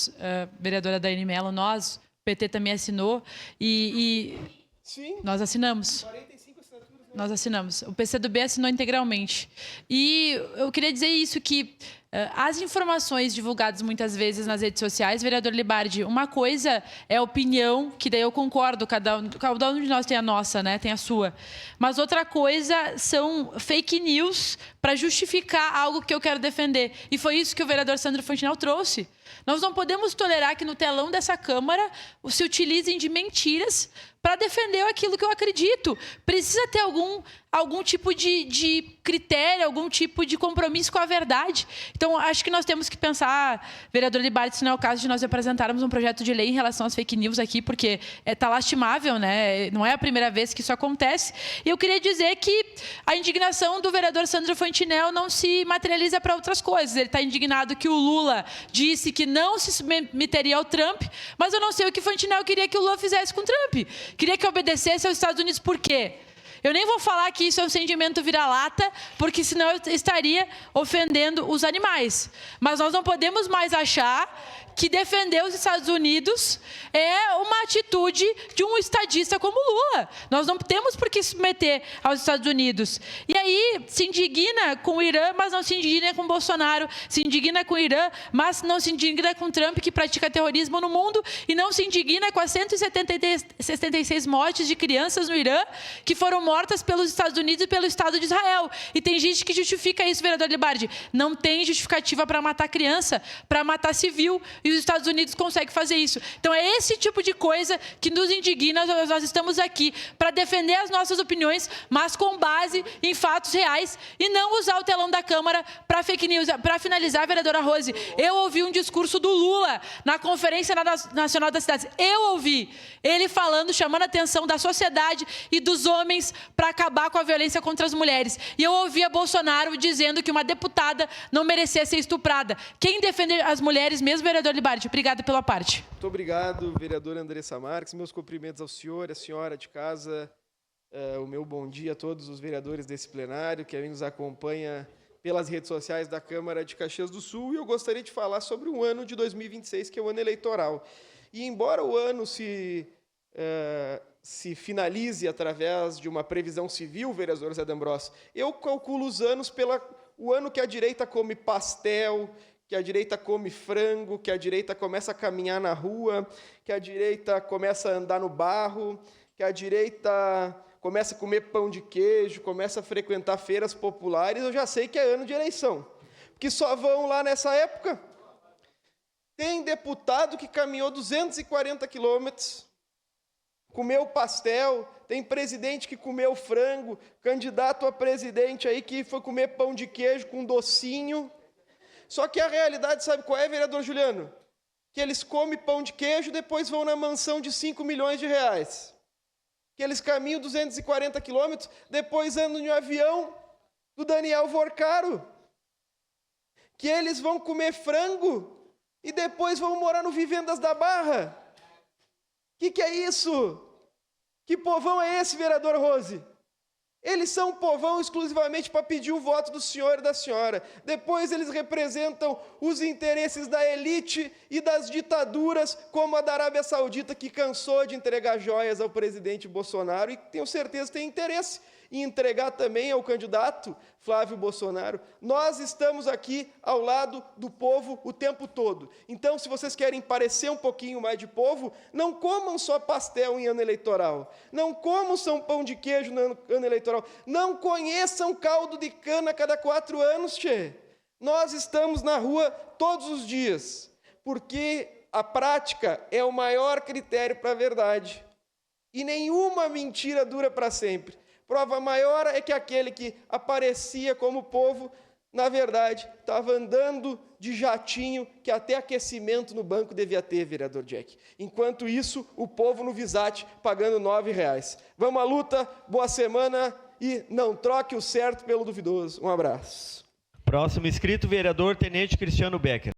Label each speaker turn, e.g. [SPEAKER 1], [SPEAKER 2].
[SPEAKER 1] assinamos, vereadora Daiane Mello, nós, o PT também assinou,
[SPEAKER 2] Sim.
[SPEAKER 1] Nós assinamos.
[SPEAKER 2] 45 assinaturas.
[SPEAKER 1] Nós assinamos. O PCdoB assinou integralmente. E eu queria dizer isso, que as informações divulgadas muitas vezes nas redes sociais, vereador Libardi, uma coisa é a opinião, que daí eu concordo, cada um de nós tem a nossa, né? Tem a sua. Mas outra coisa são fake news para justificar algo que eu quero defender. E foi isso que o vereador Sandro Fontinel trouxe. Nós não podemos tolerar que no telão dessa Câmara se utilizem de mentiras para defender aquilo que eu acredito. Precisa ter algum tipo de critério, algum tipo de compromisso com a verdade. Então, acho que nós temos que pensar, vereador Libardi, se não é o caso de nós apresentarmos um projeto de lei em relação às fake news aqui, porque está lastimável, né? Não é a primeira vez que isso acontece. E eu queria dizer que a indignação do vereador Sandro Fontinel não se materializa para outras coisas. Ele está indignado que o Lula disse que não se submeteria ao Trump, mas eu não sei o que Fontinel queria que o Lula fizesse com o Trump. Queria que obedecesse aos Estados Unidos. Por quê? Eu nem vou falar que isso é um sentimento vira-lata, porque senão eu estaria ofendendo os animais. Mas nós não podemos mais achar que defender os Estados Unidos é uma atitude de um estadista como Lula. Nós não temos por que se submeter aos Estados Unidos. E aí se indigna com o Irã, mas não se indigna com Bolsonaro. Se indigna com o Irã, mas não se indigna com Trump, que pratica terrorismo no mundo. E não se indigna com as 176 mortes de crianças no Irã, que foram mortas pelos Estados Unidos e pelo Estado de Israel. E tem gente que justifica isso, vereador Libardi. Não tem justificativa para matar criança, para matar civil. E os Estados Unidos conseguem fazer isso. Então, é esse tipo de coisa que nos indigna. Nós estamos aqui para defender as nossas opiniões, mas com base em fatos reais e não usar o telão da Câmara para fake news. Para finalizar, vereadora Rose, eu ouvi um discurso do Lula na Conferência Nacional das Cidades. Eu ouvi ele falando, chamando a atenção da sociedade e dos homens para acabar com a violência contra as mulheres. E eu ouvi a Bolsonaro dizendo que uma deputada não merecia ser estuprada. Quem defende as mulheres mesmo, vereador Libardi? Obrigado pela parte.
[SPEAKER 2] Muito obrigado, vereadora Andressa Marques. Meus cumprimentos ao senhor, à senhora de casa. O meu bom dia a todos os vereadores desse plenário, que nos acompanha pelas redes sociais da Câmara de Caxias do Sul. E eu gostaria de falar sobre o ano de 2026, que é o ano eleitoral. E embora o ano se finalize através de uma previsão civil, vereador Zé D'Ambrosio, eu calculo os anos o ano que a direita come pastel, que a direita come frango, que a direita começa a caminhar na rua, que a direita começa a andar no barro, que a direita começa a comer pão de queijo, começa a frequentar feiras populares, eu já sei que é ano de eleição. Porque só vão lá nessa época. Tem deputado que caminhou 240 quilômetros, comeu pastel, tem presidente que comeu frango, candidato a presidente aí que foi comer pão de queijo com docinho. Só que a realidade, sabe qual é, vereador Juliano? Que eles comem pão de queijo e depois vão na mansão de 5 milhões de reais. Que eles caminham 240 quilômetros, depois andam em um avião do Daniel Vorcaro. Que eles vão comer frango e depois vão morar no Vivendas da Barra. Que é isso? Que povão é esse, vereador Rose? Eles são um povão exclusivamente para pedir o voto do senhor e da senhora. Depois eles representam os interesses da elite e das ditaduras, como a da Arábia Saudita, que cansou de entregar joias ao presidente Bolsonaro e tenho certeza tem interesse em entregar também ao candidato Flávio Bolsonaro. Nós estamos aqui ao lado do povo o tempo todo. Então, se vocês querem parecer um pouquinho mais de povo, não comam só pastel em ano eleitoral. Não comam só pão de queijo no ano eleitoral. Não conheçam caldo de cana a cada 4 anos, tchê. Nós estamos na rua todos os dias, porque a prática é o maior critério para a verdade. E nenhuma mentira dura para sempre. Prova maior é que aquele que aparecia como povo, na verdade, estava andando de jatinho, que até aquecimento no banco devia ter, vereador Jack. Enquanto isso, o povo no Visate pagando R$9. Vamos à luta, boa semana e não troque o certo pelo duvidoso. Um abraço.
[SPEAKER 3] Próximo inscrito, vereador Tenente Cristiano Becker.